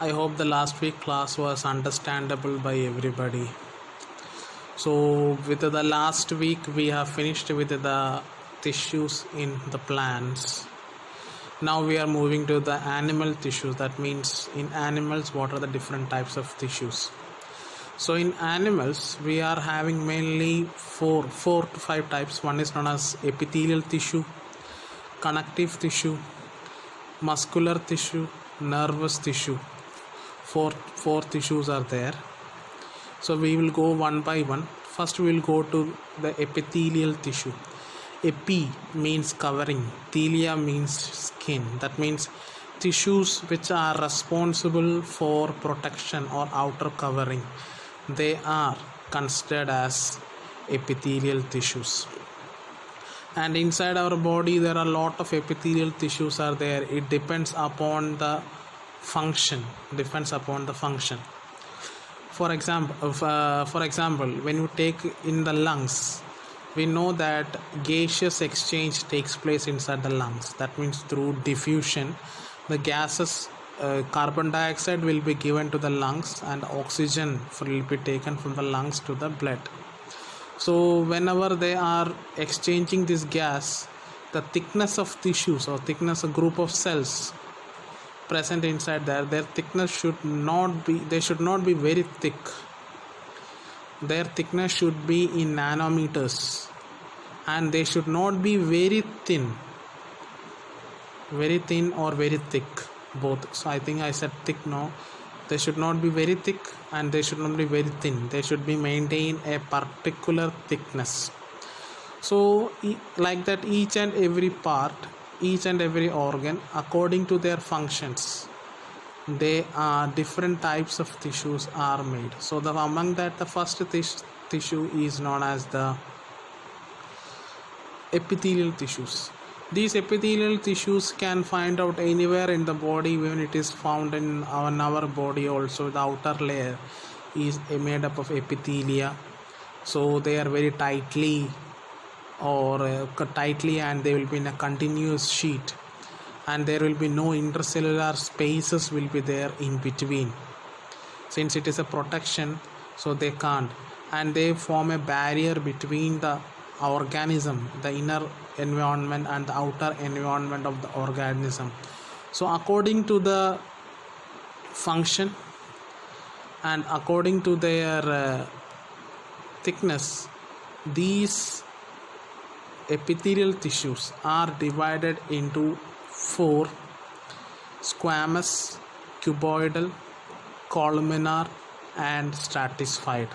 I hope the last week class was understandable by everybody. So with the last week we have finished with the tissues in the plants. Now we are moving to the animal tissues. That means in animals what are the different types of tissues. So in animals we are having mainly four to five types. One is known as epithelial tissue, connective tissue, muscular tissue, nervous tissue. Four tissues are there. So we will go one by one. First we will go to the epithelial tissue. Epi means covering, thelia means skin. That means tissues which are responsible for protection or outer covering, they are considered as epithelial tissues. And inside our body there are a lot of epithelial tissues are there. It depends upon the function. For example, when you take in the lungs, we know that gaseous exchange takes place inside the lungs. That means through diffusion, the gases, carbon dioxide will be given to the lungs and oxygen will be taken from the lungs to the blood. So whenever they are exchanging this gas, the thickness of tissues or thickness of group of cells present inside there, their thickness should not be very thick. Their thickness should be in nanometers, and they should not be very thin or very thick, both. So I think I said thick. No, they should not be very thick and they should not be very thin. They should be maintain a particular thickness. So like that, each and every part, each and every organ, according to their functions, they are different types of tissues are made. So among that, the first tissue is known as the epithelial tissues. These epithelial tissues can find out anywhere in the body. When it is found in our body also, the outer layer is made up of epithelia. So they are very tightly and they will be in a continuous sheet, and there will be no intercellular spaces will be there in between. Since it is a protection, so they can't, and they form a barrier between the organism, the inner environment and the outer environment of the organism. So according to the function and according to their thickness, these epithelial tissues are divided into four: squamous, cuboidal, columnar and stratified.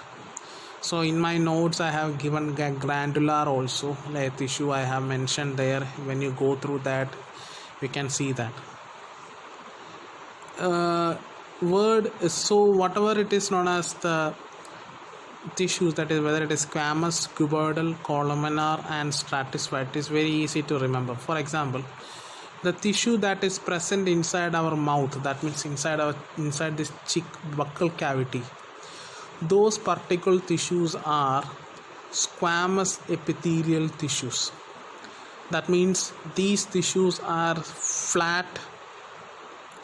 So in my notes I have given granular also, like tissue I have mentioned there. When you go through that, we can see that word. So whatever it is known as the tissues, that is whether it is squamous, cuboidal, columnar and stratified, it is very easy to remember. For example, the tissue that is present inside our mouth, that means inside this cheek buccal cavity, those particular tissues are squamous epithelial tissues. That means these tissues are flat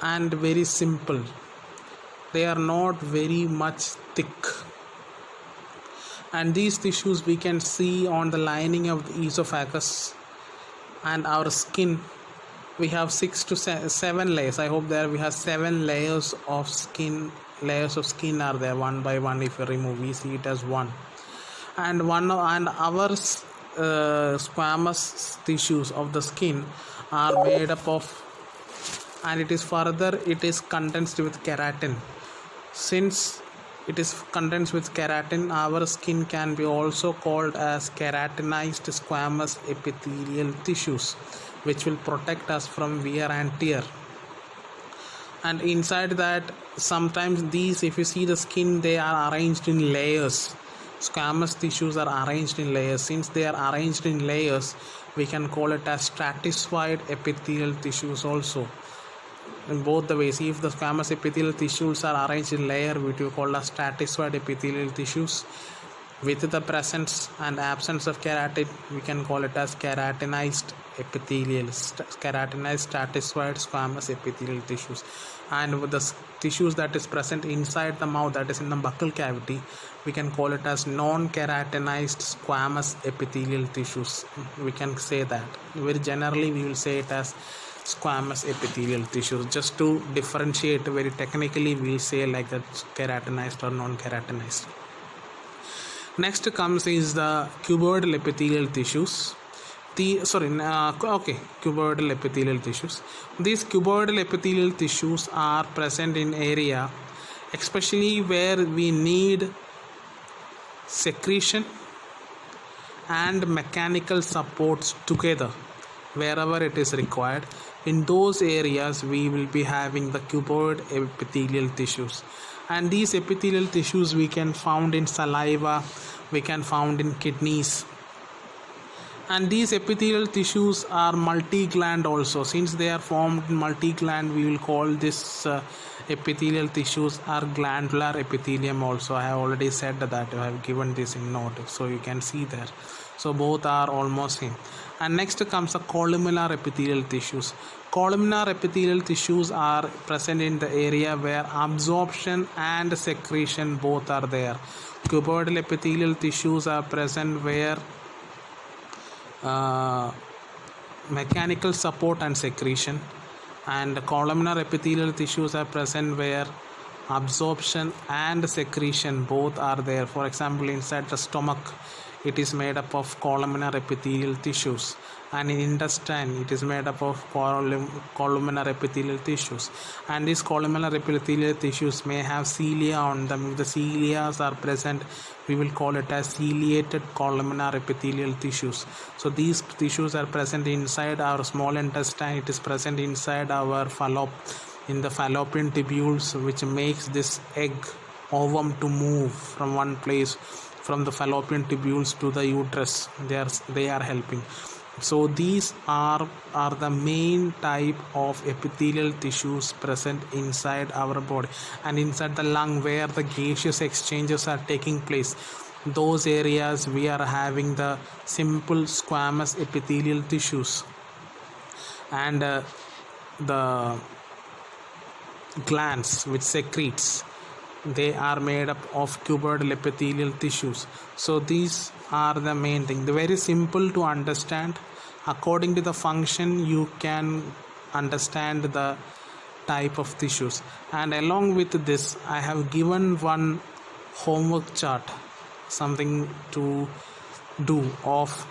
and very simple. They are not very much thick. And these tissues we can see on the lining of the esophagus and our skin. We have 6 to 7 layers. I hope there we have 7 layers of skin. Layers of skin are there one by one. If you remove, we see it as one. And our squamous tissues of the skin are made up of, and it is condensed with keratin. Since it is condensed with keratin, our skin can be also called as keratinized squamous epithelial tissues, which will protect us from wear and tear. And inside that, sometimes these, if you see the skin, they are arranged in layers. Squamous tissues are arranged in layers. Since they are arranged in layers, we can call it as stratified epithelial tissues also. In both the ways, if the squamous epithelial tissues are arranged in layer, which we call as stratified epithelial tissues, with the presence and absence of keratin, we can call it as keratinized stratified squamous epithelial tissues. and with the tissues that is present inside the mouth, that is in the buccal cavity, we can call it as non-keratinized squamous epithelial tissues. We can say that very generally we will say it as squamous epithelial tissues. Just to differentiate very technically, we will say like that, keratinized or non-keratinized. Next comes is the cuboidal epithelial tissues. Cuboidal epithelial tissues. These cuboidal epithelial tissues are present in area, especially where we need secretion and mechanical supports together. Wherever it is required, in those areas we will be having the cuboid epithelial tissues. And these epithelial tissues we can found in saliva, we can found in kidneys. And these epithelial tissues are multi-gland also. Since they are formed in multi-gland, we will call this epithelial tissues are glandular epithelium also. I have already said that, I have given this in note, so you can see there. So both are almost same. And next comes the columnar epithelial tissues. Columnar epithelial tissues are present in the area where absorption and secretion both are there. Cuboidal epithelial tissues are present where mechanical support and secretion, and columnar epithelial tissues are present where absorption and secretion both are there. For example, inside the stomach, it is made up of columnar epithelial tissues, and in intestine it is made up of columnar epithelial tissues. And these columnar epithelial tissues may have cilia on them. If the cilia are present, we will call it as ciliated columnar epithelial tissues. So these tissues are present inside our small intestine. It is present inside our in the fallopian tubules, which makes this egg ovum to move from one place, from the fallopian tubules to the uterus. They are helping. So these are the main type of epithelial tissues present inside our body. And inside the lung, where the gaseous exchanges are taking place, those areas we are having the simple squamous epithelial tissues. And the glands which secretes, they are made up of cuboidal epithelial tissues. So these are the main thing. They're very simple to understand. According to the function, you can understand the type of tissues. And along with this, I have given one homework chart, something to do of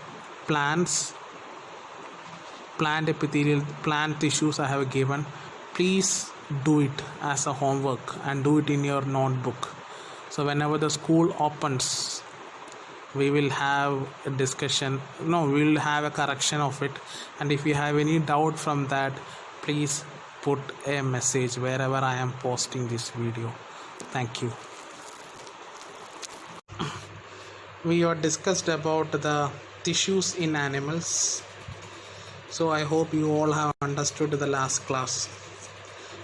plant tissues I have given. Please do it as a homework and do it in your notebook. So whenever the school opens, we will have a discussion. We will have a correction of it. And if you have any doubt from that, please put a message wherever I am posting this video. Thank you. We have discussed about the tissues in animals. So I hope you all have understood the last class.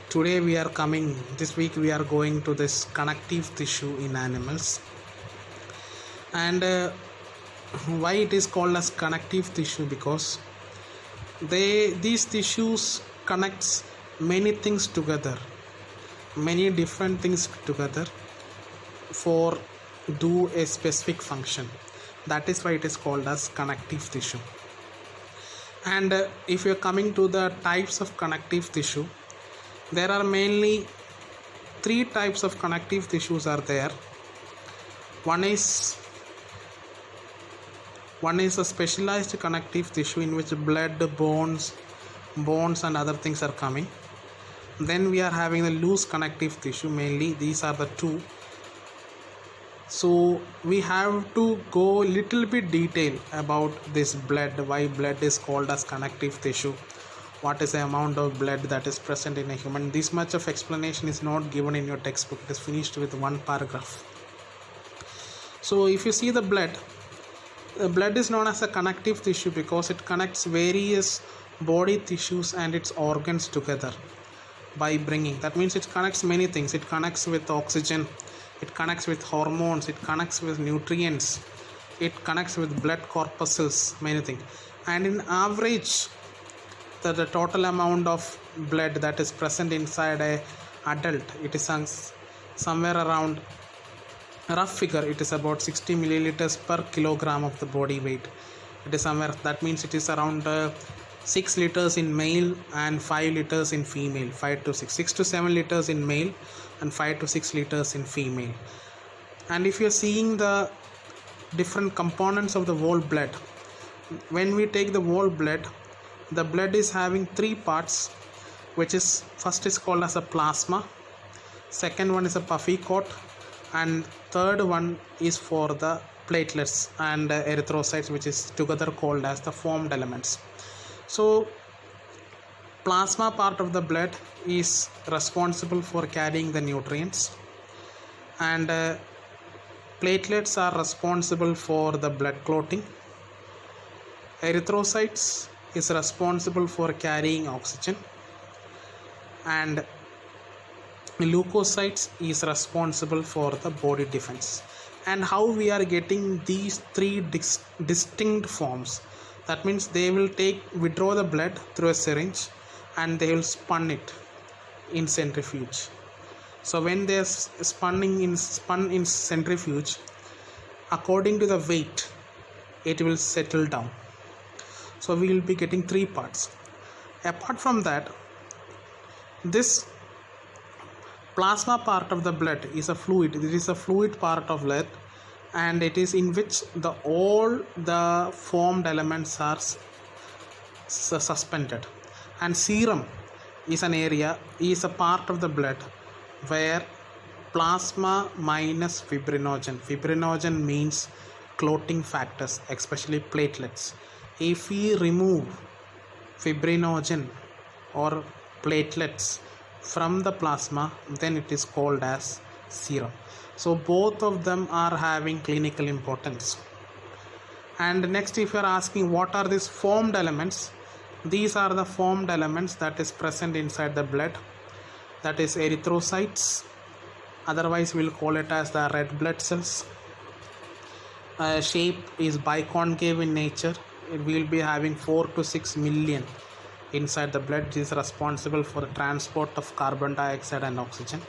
Today this week we are going to this connective tissue in animals. And why it is called as connective tissue? Because these tissues connects many things together, many different things together for do a specific function. That is why it is called as connective tissue. And if you are coming to the types of connective tissue, there are mainly 3 types of connective tissues are there. One is a specialized connective tissue in which blood, bones and other things are coming. Then we are having the loose connective tissue. Mainly these are the 2. So we have to go little bit detail about this blood, why blood is called as connective tissue, what is the amount of blood that is present in a human. This much of explanation is not given in your textbook. It is finished with 1 paragraph. So if you see the blood is known as a connective tissue because it connects various body tissues and its organs together by bringing. That means it connects many things. It connects with oxygen, it connects with hormones, it connects with nutrients, it connects with blood corpuscles, many things. And in average, the total amount of blood that is present inside a adult, it is somewhere around, rough figure, it is about 60 milliliters per kilogram of the body weight. It is somewhere, that means it is around 6 liters in male and 5 liters in female. 5 to 6, 6 to 7 liters in male and 5 to 6 liters in female. And if you are seeing the different components of the whole blood, when we take the whole blood, the blood is having three parts, which is, first is called as a plasma, second one is a puffy coat, and third one is for the platelets and erythrocytes, which is together called as the formed elements. So plasma part of the blood is responsible for carrying the nutrients, and platelets are responsible for the blood clotting. Erythrocytes is responsible for carrying oxygen, and leukocytes is responsible for the body defense. And how we are getting these three distinct forms, that means they will withdraw the blood through a syringe and they will spun it in centrifuge. So when they are spun in centrifuge, according to the weight, it will settle down. So we will be getting three parts. Apart from that, this plasma part of the blood is a fluid. It is a fluid part of blood, and it is in which all the formed elements are suspended. And serum is a part of the blood where plasma minus fibrinogen means clotting factors, especially platelets. If we remove fibrinogen or platelets from the plasma, then it is called as serum. So both of them are having clinical importance. And next, if you are asking what are these formed elements, these are the formed elements that is present inside the blood. That is erythrocytes, otherwise we'll call it as the red blood cells. Shape is biconcave in nature. It will be having 4 to 6 million inside the blood. It is responsible for the transport of carbon dioxide and oxygen.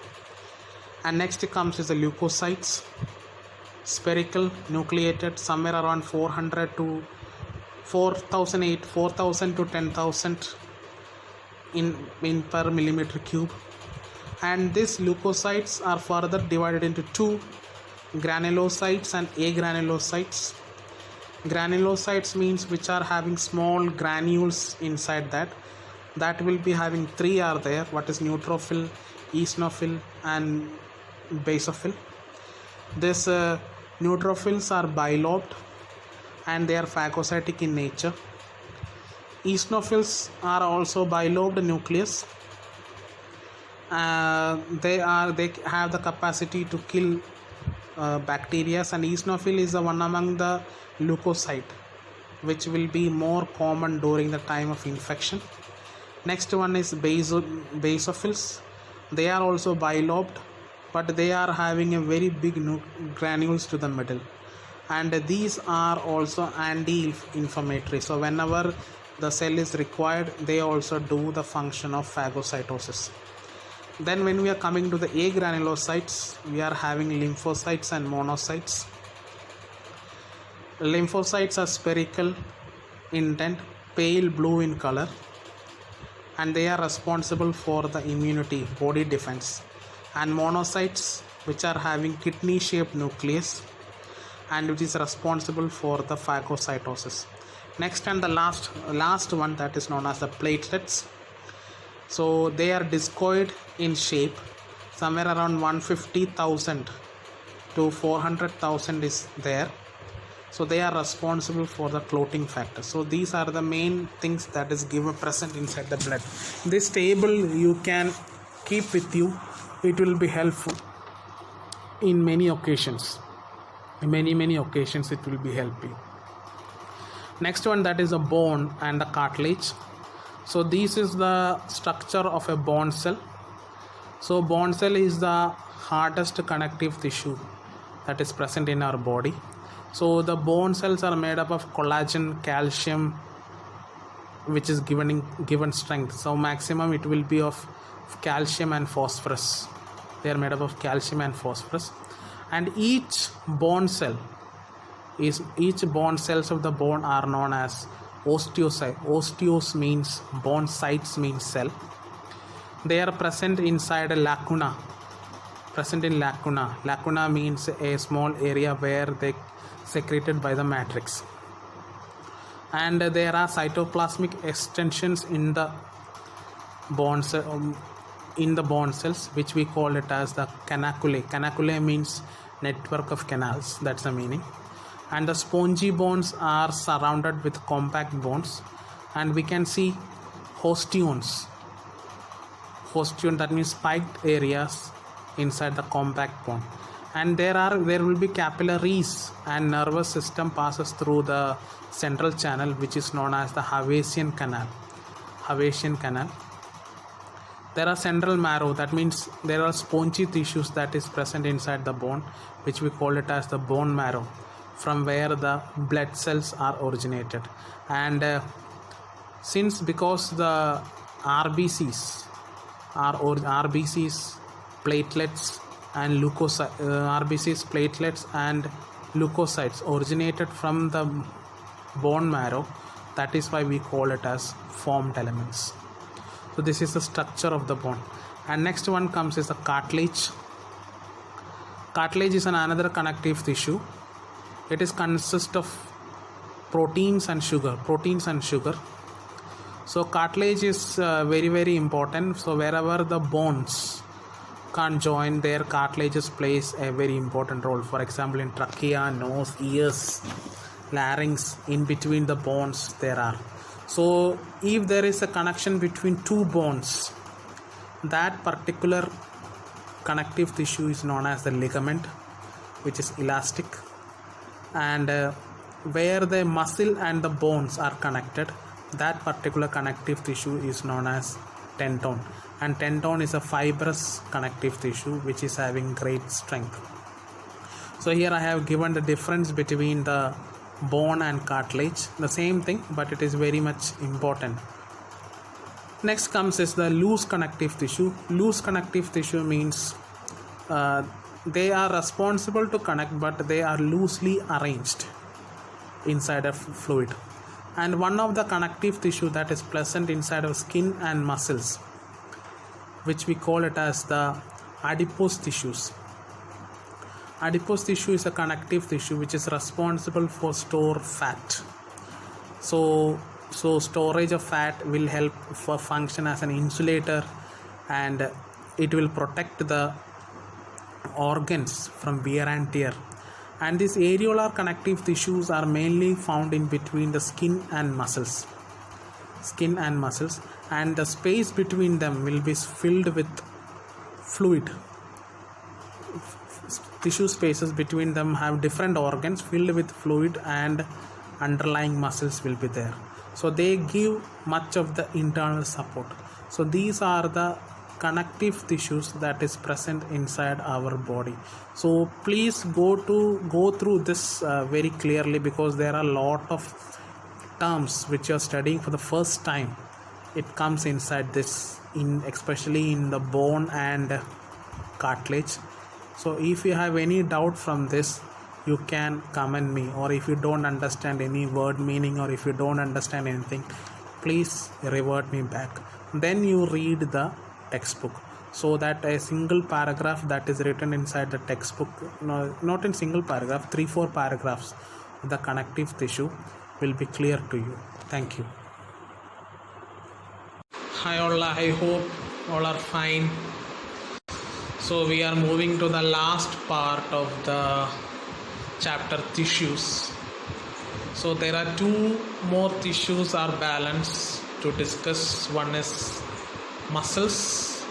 And next comes is the leukocytes, spherical, nucleated, somewhere around 400 to 4000 to 10,000 in per millimeter cube. And these leukocytes are further divided into two, granulocytes and agranulocytes. Granulocytes means which are having small granules inside that will be having three are there. What is neutrophil, eosinophil and basophil. These neutrophils are bilobed and they are phagocytic in nature. Eosinophils are also bilobed nucleus. They have the capacity to kill bacteria, and eosinophil is the one among the leukocyte which will be more common during the time of infection. Next one is basophils. They are also bilobed, but they are having a very big granules to the middle, and these are also anti-inflammatory. So whenever the cell is required, they also do the function of phagocytosis. Then when we are coming to the agranulocytes, we are having lymphocytes and monocytes. Lymphocytes are spherical in tint, pale blue in color, and they are responsible for the immunity, body defense. And monocytes, which are having kidney shaped nucleus and which is responsible for the phagocytosis. Next and the last one, that is known as the platelets. So they are discoid in shape, somewhere around 150,000 to 400,000 is there. So they are responsible for the clotting factor. So these are the main things that is present inside the blood. This table you can keep with you. It will be helpful in many occasions. In many occasions it will be helpful. Next one, that is a bone and a cartilage. So this is the structure of a bone cell. So bone cell is the hardest connective tissue that is present in our body. So the bone cells are made up of collagen, calcium, which is given strength. So maximum it will be of calcium and phosphorus. They are made up of calcium and phosphorus, and each bone cells of the bone are known as osteocyte. Osteos means bone, sites means cell. They are present inside a lacuna. Lacuna means a small area where they secreted by the matrix. And there are cytoplasmic extensions in the bone cells, which we call it as the canaculae. Canaculae means network of canals, that's the meaning. And the spongy bones are surrounded with compact bones, and we can see osteons. Osteon, that means spiked areas inside the compact bone. And there will be capillaries, and nervous system passes through the central channel, which is known as the Havasian canal. There are central marrow, that means there are spongy tissues that is present inside the bone, which we call it as the bone marrow, from where the blood cells are originated. And because the RBCs, platelets and leukocytes originated from the bone marrow, that is why we call it as formed elements. So this is the structure of the bone. And next one comes is the cartilage. Cartilage is another connective tissue. It is consist of proteins and sugar. So cartilage is very, very important. So wherever the bones can't join, their cartilages plays a very important role. For example, in trachea, nose, ears, larynx, in between the bones there are. So if there is a connection between two bones, that particular connective tissue is known as the ligament, which is elastic. And where the muscle and the bones are connected, that particular connective tissue is known as tendon. And tendon is a fibrous connective tissue which is having great strength. So here I have given the difference between the bone and cartilage, the same thing, but it is very much important. Next comes is the loose connective tissue. Loose connective tissue means they are responsible to connect, but they are loosely arranged inside a fluid. And one of the connective tissue that is present inside of skin and muscles, which we call it as the adipose tissues. Adipose tissue is a connective tissue which is responsible for store fat. So storage of fat will help for function as an insulator, and it will protect the organs from wear and tear. And these areolar connective tissues are mainly found in between the skin and muscles, and the space between them will be filled with fluid. Tissue spaces between them have different organs filled with fluid, and underlying muscles will be there. So they give much of the internal support. So these are the connective tissues that is present inside our body. So please go through this very clearly, because there are a lot of terms which you are studying for the first time. It comes inside this, especially in the bone and cartilage. So if you have any doubt from this, you can comment me, or if you don't understand any word meaning, or if you don't understand anything, please revert me back. Then you read the textbook, so that a single paragraph that is written inside the textbook, not in single paragraph, 3-4 paragraphs, the connective tissue will be clear to you. Thank you. Hi all, I hope all are fine. So we are moving to the last part of the chapter tissues. So there are 2 more tissues are balanced to discuss. One is muscles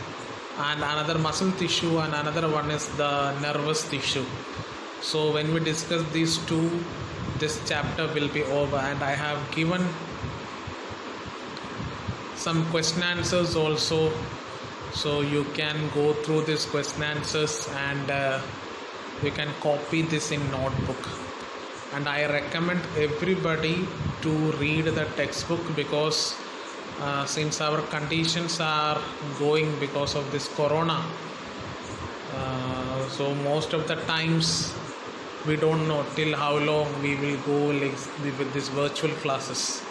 and another muscle tissue, and another one is the nervous tissue. So when we discuss these 2, this chapter will be over, and I have given some question answers also, so you can go through these question answers, and you can copy this in notebook. And I recommend everybody to read the textbook, because since our conditions are going because of this corona. So most of the times we don't know till how long we will go like with this virtual classes.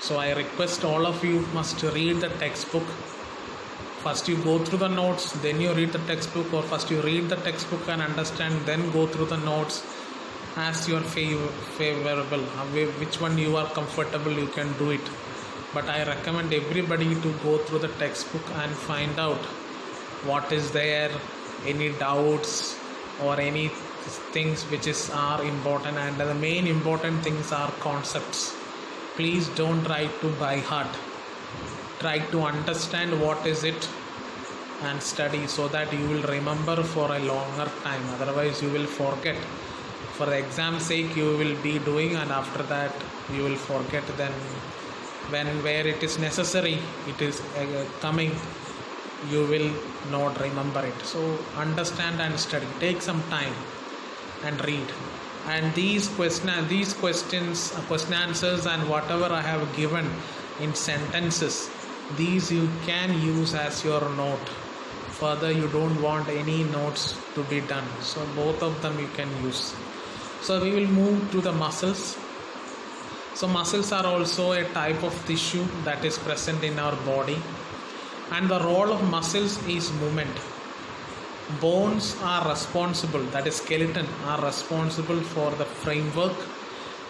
So I request all of you must read the textbook. First you go through the notes, then you read the textbook, or first you read the textbook and understand, then go through the notes as your favorable. Which one you are comfortable, you can do it. But I recommend everybody to go through the textbook and find out what is there, any doubts or any things which are important, and the main important things are concepts. Please don't try to by heart. Try to understand what is it and study so that you will remember for a longer time. Otherwise you will forget. For the exam sake you will be doing, and after that you will forget. Then where it is necessary, it is coming, you will not remember it. So understand and study. Take some time and read. And these question answers and whatever I have given in sentences, these you can use as your note. Further you don't want any notes to be done, so both of them you can use. So we will move to the muscles. So muscles are also a type of tissue that is present in our body, and the role of muscles is movement. Bones are responsible, that is skeleton are responsible for the framework,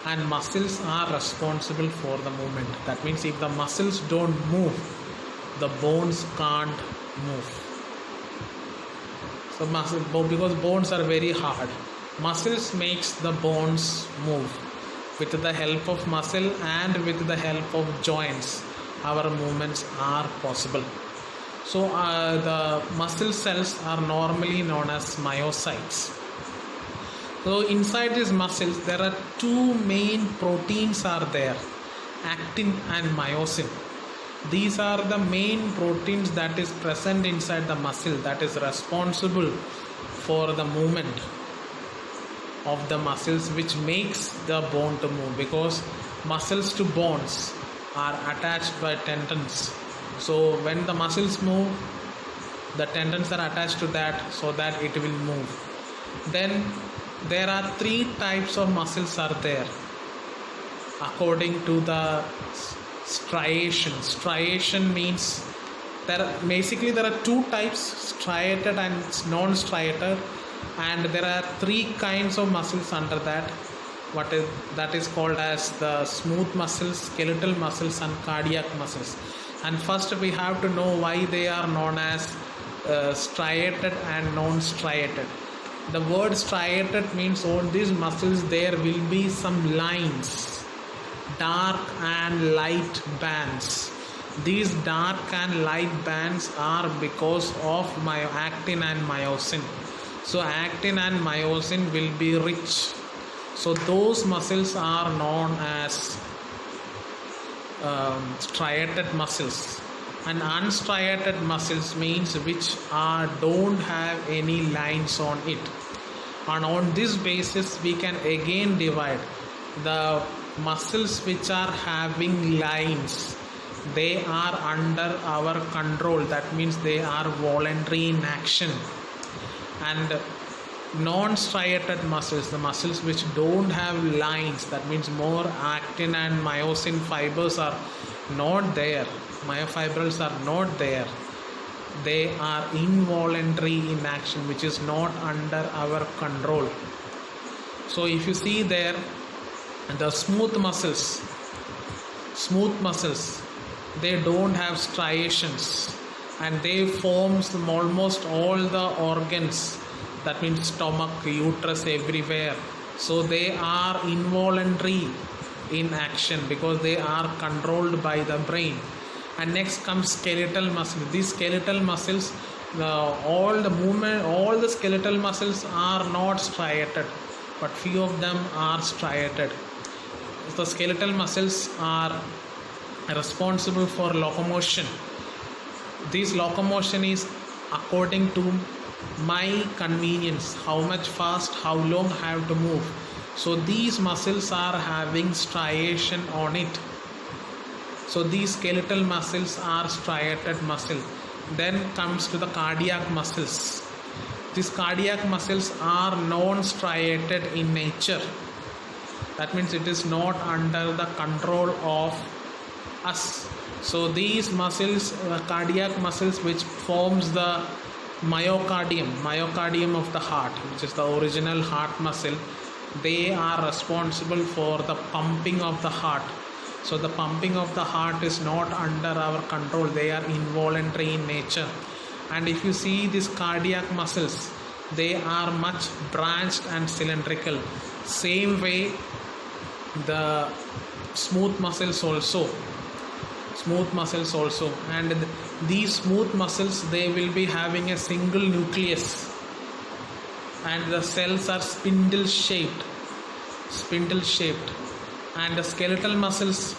and muscles are responsible for the movement. That means if the muscles don't move, the bones can't move. So because bones are very hard, muscles makes the bones move. With the help of muscle and with the help of joints, our movements are possible. So the muscle cells are normally known as myocytes. So inside these muscles there are two main proteins are there, actin and myosin. These are the main proteins that is present inside the muscle, that is responsible for the movement of the muscles, which makes the bone to move, because muscles to bones are attached by tendons. So when the muscles move, the tendons are attached to that so that it will move. Then there are three types of muscles are there according to the striation. Striation means there are two types, striated and non-striated, and there are three kinds of muscles under that. That is called as the smooth muscles, skeletal muscles and cardiac muscles. And first we have to know why they are known as striated and non-striated. The word striated means on these muscles there will be some lines, dark and light bands. These dark and light bands are because of actin and myosin. So actin and myosin will be rich. So those muscles are known as striated muscles. And unstriated muscles means which don't have any lines on it. And on this basis we can again divide the muscles which are having lines. They are under our control. That means they are voluntary in action. And non-striated muscles, the muscles which don't have lines, that means more actin and myosin fibers are not there, myofibrils are not there, they are involuntary in action, which is not under our control. So if you see there, the smooth muscles, they don't have striations, and they forms almost all the organs, that means stomach, uterus, everywhere. So they are involuntary in action because they are controlled by the brain. And next comes skeletal muscles. These skeletal muscles, all the skeletal muscles are not striated, but few of them are striated. The skeletal muscles are responsible for locomotion. This locomotion is according to my convenience, how much fast, how long I have to move. So these muscles are having striation on it. So these skeletal muscles are striated muscle. Then comes to the cardiac muscles. These cardiac muscles are non-striated in nature. That means it is not under the control of us. So these muscles, cardiac muscles, which forms the myocardium of the heart, which is the original heart muscle, they are responsible for the pumping of the heart. So the pumping of the heart is not under our control. They are involuntary in nature. And if you see these cardiac muscles, they are much branched and cylindrical. Same way the smooth muscles also. And these smooth muscles, they will be having a single nucleus, and the cells are spindle shaped, and the skeletal muscles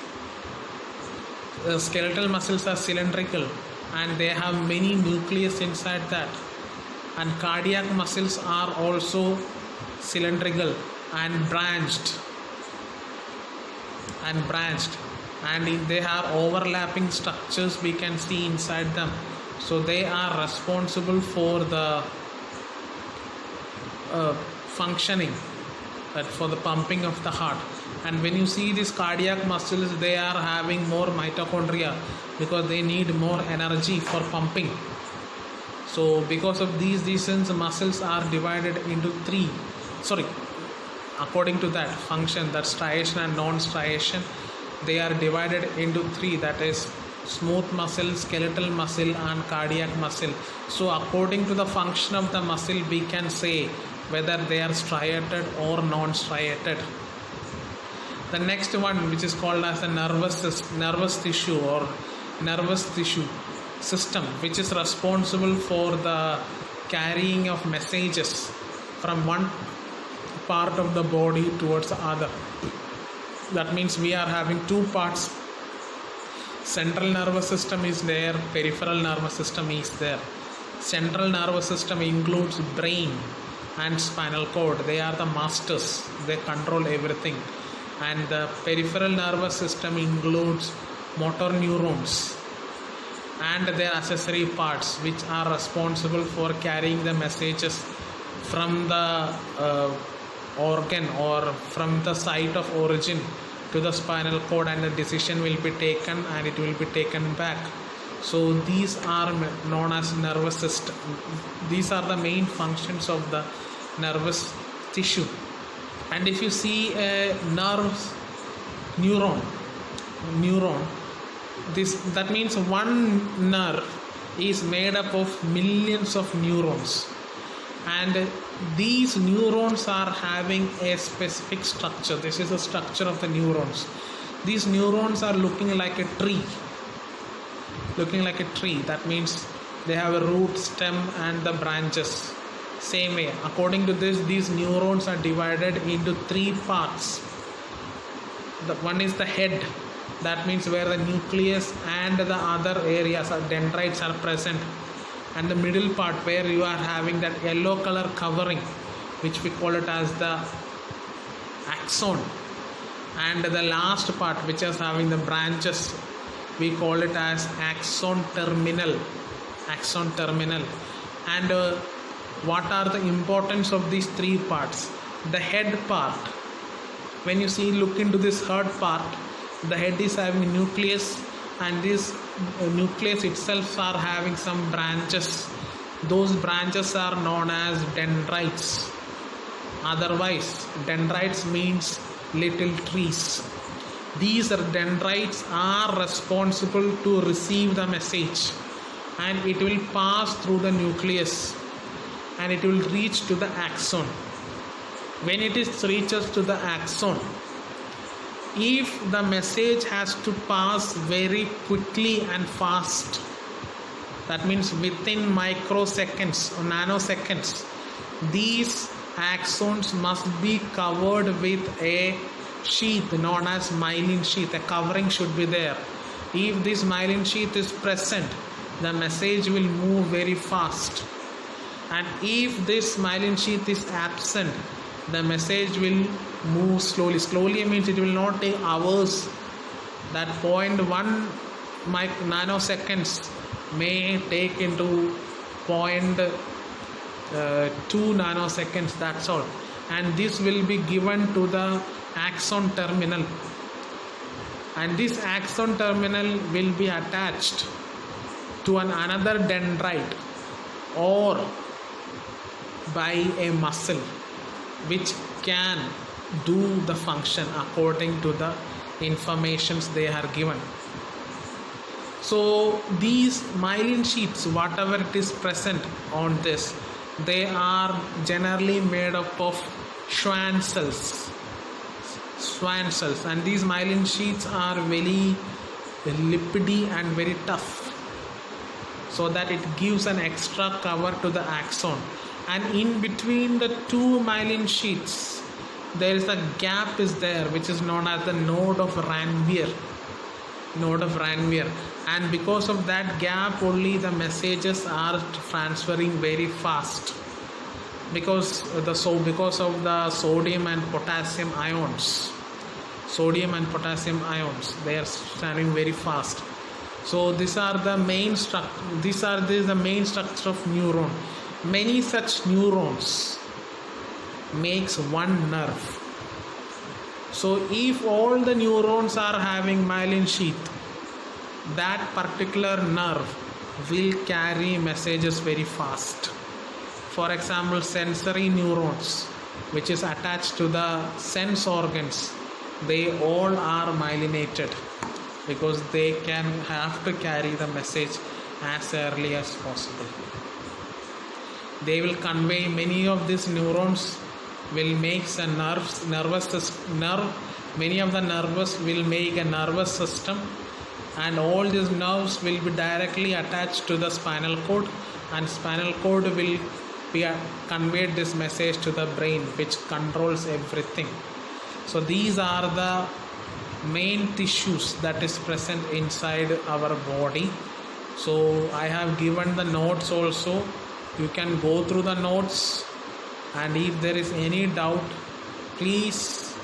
are cylindrical, and they have many nucleus inside that. And cardiac muscles are also cylindrical and branched, and they have overlapping structures we can see inside them. So they are responsible for the functioning, for the pumping of the heart. And when you see these cardiac muscles, they are having more mitochondria because they need more energy for pumping. So because of these reasons, muscles are divided into three. According to that function, that striation and non-striation, they are divided into three, that is smooth muscle, skeletal muscle and cardiac muscle. So according to the function of the muscle, we can say whether they are striated or non-striated. The next one, which is called as the nervous tissue or nervous tissue system, which is responsible for the carrying of messages from one part of the body towards the other. That means we are having two parts. Central nervous system is there, peripheral nervous system is there. Central nervous system includes brain and spinal cord. They are the masters, they control everything. And the peripheral nervous system includes motor neurons and their accessory parts, which are responsible for carrying the messages from the organ or from the site of origin to the spinal cord, and a decision will be taken and it will be taken back. So these are known as nervous system. These are the main functions of the nervous tissue. And if you see a neuron, that means one nerve is made up of millions of neurons, and these neurons are having a specific structure. This is the structure of the neurons. These neurons are looking like a tree. That means they have a root, stem and the branches. Same way, according to this, these neurons are divided into three parts. The one is the head. That means where the nucleus and the other areas or dendrites are present. And the middle part where you are having that yellow color covering, which we call it as the axon. And the last part, which is having the branches, we call it as axon terminal. And what are the importance of these three parts? The head part, when you look into this head part, the head is having a nucleus, and this nucleus itself are having some branches. Those branches are known as dendrites. Otherwise, dendrites means little trees. These dendrites are responsible to receive the message, and it will pass through the nucleus and it will reach to the axon. When it reaches to the axon, if the message has to pass very quickly and fast, that means within microseconds or nanoseconds, these axons must be covered with a sheath known as myelin sheath. A covering should be there. If this myelin sheath is present, the message will move very fast. And if this myelin sheath is absent, the message will move slowly. Slowly means it will not take hours That 0.1 nanoseconds may take into 0.2 nanoseconds, that's all. And this will be given to the axon terminal, and this axon terminal will be attached to another dendrite or by a muscle which can do the function according to the informations they are given. So these myelin sheaths, whatever it is present on this, they are generally made up of Schwann cells, and these myelin sheaths are very lipidy and very tough, so that it gives an extra cover to the axon. And in between the two myelin sheaths, there is a gap is there, which is known as the node of Ranvier. And because of that gap only, the messages are transferring very fast, because of the sodium and potassium ions, they are transferring very fast. So these are the main structure of neuron. Many such neurons makes one nerve. So if all the neurons are having myelin sheath, that particular nerve will carry messages very fast. For example, sensory neurons, which is attached to the sense organs, they all are myelinated, because they have to carry the message as early as possible. They will convey, many of these neurons will make a many of the nerves will make a nervous system, and all these nerves will be directly attached to the spinal cord, and spinal cord will be conveyed this message to the brain, which controls everything. So these are the main tissues that is present inside our body. So I have given the notes also. You can go through the notes, and if there is any doubt, please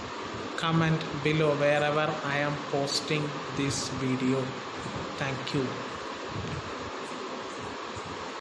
comment below wherever I am posting this video. Thank you.